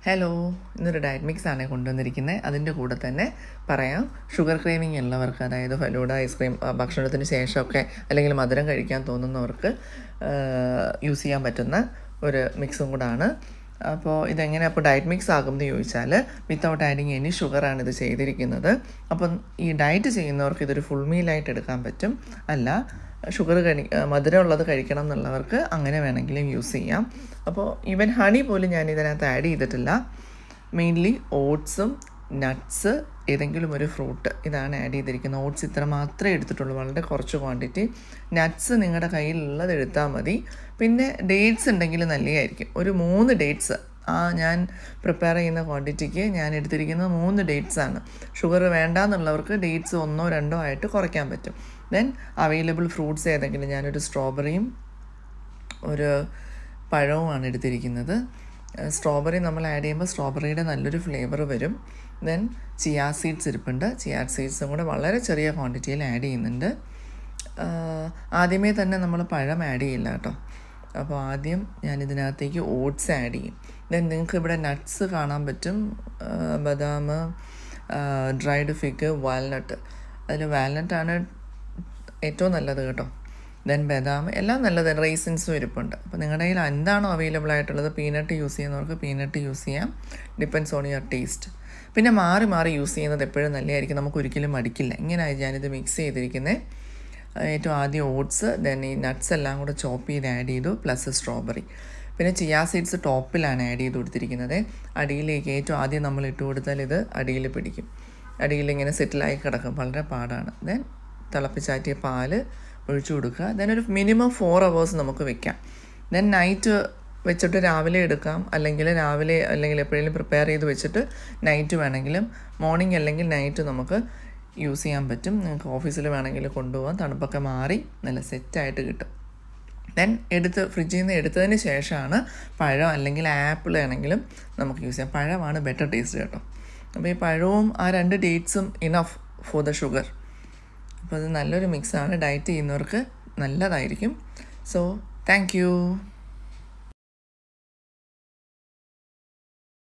Hello, ഇന്നൊരു diet mix ആണ് കൊണ്ടുവന്നിരിക്കുന്നത്. അതിൻ്റെ കൂടെ തന്നെ പറയാം, ഷുഗർ ക്രേവിങ് ഉള്ളവർക്ക്, അതായത് ഫലൂഡ, ഐസ്ക്രീം ഭക്ഷണത്തിന് ശേഷമൊക്കെ അല്ലെങ്കിൽ മധുരം കഴിക്കാൻ തോന്നുന്നവർക്ക് യൂസ് ചെയ്യാൻ പറ്റുന്ന ഒരു മിക്സും കൂടാണ്. അപ്പോൾ ഇതെങ്ങനെ അപ്പോൾ ഡയറ്റ് മിക്സ് ആകുമെന്ന് ചോദിച്ചാൽ, വിത്തൗട്ട് ആഡിങ് എനി ഷുഗറാണ് ഇത് ചെയ്തിരിക്കുന്നത്. അപ്പം ഈ ഡയറ്റ് ചെയ്യുന്നവർക്ക് ഇതൊരു ഫുൾ മീലായിട്ട് എടുക്കാൻ പറ്റും. അല്ല, ഷുഗർ മധുരമുള്ളത് കഴിക്കണം എന്നുള്ളവർക്ക് അങ്ങനെ വേണമെങ്കിലും യൂസ് ചെയ്യാം. അപ്പോൾ ഈവൻ ഹണി പോലും ഞാൻ ഇതിനകത്ത് ആഡ് ചെയ്തിട്ടില്ല. മെയിൻലി ഓട്സും നട്ട്സ്, ഏതെങ്കിലും ഒരു ഫ്രൂട്ട്, ഇതാണ് ആഡ് ചെയ്തിരിക്കുന്നത്. ഓട്സ് ഇത്ര മാത്രമേ എടുത്തിട്ടുള്ളൂ, വളരെ കുറച്ച് ക്വാണ്ടിറ്റി. നട്ട്സ് നിങ്ങളുടെ കയ്യിലുള്ളത് എടുത്താൽ മതി. പിന്നെ ഡേറ്റ്സ് ഉണ്ടെങ്കിൽ നല്ലതായിരിക്കും. ഒരു 3 ഡേറ്റ്സ്, ഞാൻ പ്രിപ്പയർ ചെയ്യുന്ന ക്വാണ്ടിറ്റിക്ക് ഞാൻ എടുത്തിരിക്കുന്നത് 3 ഡേറ്റ്സാണ്. ഷുഗർ വേണ്ടാന്നുള്ളവർക്ക് ഡേറ്റ്സ് 1 or 2 ആയിട്ട് കുറയ്ക്കാൻ പറ്റും. ദെൻ അവൈലബിൾ ഫ്രൂട്ട്സ് ഏതെങ്കിലും, ഞാനൊരു സ്ട്രോബെറിയും ഒരു പഴവുമാണ് എടുത്തിരിക്കുന്നത്. സ്ട്രോബെറി നമ്മൾ ആഡ് ചെയ്യുമ്പോൾ സ്ട്രോബെറിയുടെ നല്ലൊരു ഫ്ലേവർ വരും. ദെൻ ചിയാ സീഡ്സ് ഇരിപ്പുണ്ട്. ചിയാ സീഡ്സും കൂടെ വളരെ ചെറിയ ക്വാണ്ടിറ്റിയിൽ ആഡ് ചെയ്യുന്നുണ്ട്. ആദ്യമേ തന്നെ നമ്മൾ പഴം ആഡ് ചെയ്യില്ല കേട്ടോ. അപ്പോൾ ആദ്യം ഞാനിതിനകത്തേക്ക് ഓട്സ് ആഡ് ചെയ്യും. ദെൻ നിങ്ങൾക്ക് ഇവിടെ നട്ട്സ് കാണാൻ പറ്റും, ബദാം, ഡ്രൈഡ് ഫിഗ്, വാൽനട്ട്. അതിൽ വാൽനട്ടാണ് ഏറ്റവും നല്ലത് കേട്ടോ. ദെൻ ബദാം, എല്ലാം നല്ലത്. റൈസിൻസും ഇരിപ്പുണ്ട്. അപ്പോൾ നിങ്ങളുടെ കയ്യിൽ എന്താണോ അവൈലബിൾ ആയിട്ടുള്ളത്, പീനട്ട് യൂസ് ചെയ്യുന്നവർക്ക് പീനട്ട് യൂസ് ചെയ്യാം. Depends on your taste. പിന്നെ മാറി മാറി യൂസ് ചെയ്യുന്നത് എപ്പോഴും നല്ലതായിരിക്കും, നമുക്ക് ഒരിക്കലും മടിക്കില്ല. ഇങ്ങനെയായി ഞാനിത് മിക്സ് ചെയ്തിരിക്കുന്നത്. ഏറ്റവും ആദ്യം ഓട്സ്, ദെൻ ഈ നട്ട്സ് എല്ലാം കൂടെ ചോപ്പ് ചെയ്ത് ആഡ് ചെയ്തു, പ്ലസ് സ്ട്രോബെറി. പിന്നെ ചിയാ സീഡ്സ് ടോപ്പിലാണ് ആഡ് ചെയ്ത് കൊടുത്തിരിക്കുന്നത്. അടിയിലേക്ക് ഏറ്റവും ആദ്യം നമ്മൾ ഇട്ട് കൊടുത്താൽ ഇത് അടിയിൽ പിടിക്കും. അടിയിലിങ്ങനെ സെറ്റിലായി കിടക്കും, വളരെ പാടാണ്. ദെൻ തിളപ്പിച്ചാറ്റിയ പാല് ഒഴിച്ചു കൊടുക്കുക. ദെൻ ഒരു മിനിമം 4 hours നമുക്ക് വെക്കാം. ദെൻ നൈറ്റ് വെച്ചിട്ട് രാവിലെ എടുക്കാം, അല്ലെങ്കിൽ എപ്പോഴെങ്കിലും പ്രിപ്പയർ ചെയ്ത് വെച്ചിട്ട് നൈറ്റ് വേണമെങ്കിലും, മോർണിംഗ് അല്ലെങ്കിൽ നൈറ്റ് നമുക്ക് യൂസ് ചെയ്യാൻ പറ്റും. നിങ്ങൾക്ക് ഓഫീസിൽ വേണമെങ്കിൽ കൊണ്ടുപോകാം. തണുപ്പൊക്കെ മാറി നല്ല സെറ്റായിട്ട് കിട്ടും. ദെൻ ഫ്രിഡ്ജിൽ നിന്ന് എടുത്തതിന് ശേഷമാണ് പഴം അല്ലെങ്കിൽ ആപ്പിൾ ആണെങ്കിലും നമുക്ക് യൂസ് ചെയ്യാം. പഴമാണ് ബെറ്റർ ടേസ്റ്റ് കേട്ടോ. അപ്പോൾ ഈ പഴവും 2 ഡേറ്റ്സും ഇനഫ് ഫോർ ദ ഷുഗർ. അപ്പോൾ അത് നല്ലൊരു മിക്സാണ്, ഡയറ്റ് ചെയ്യുന്നവർക്ക് നല്ലതായിരിക്കും. So thank you.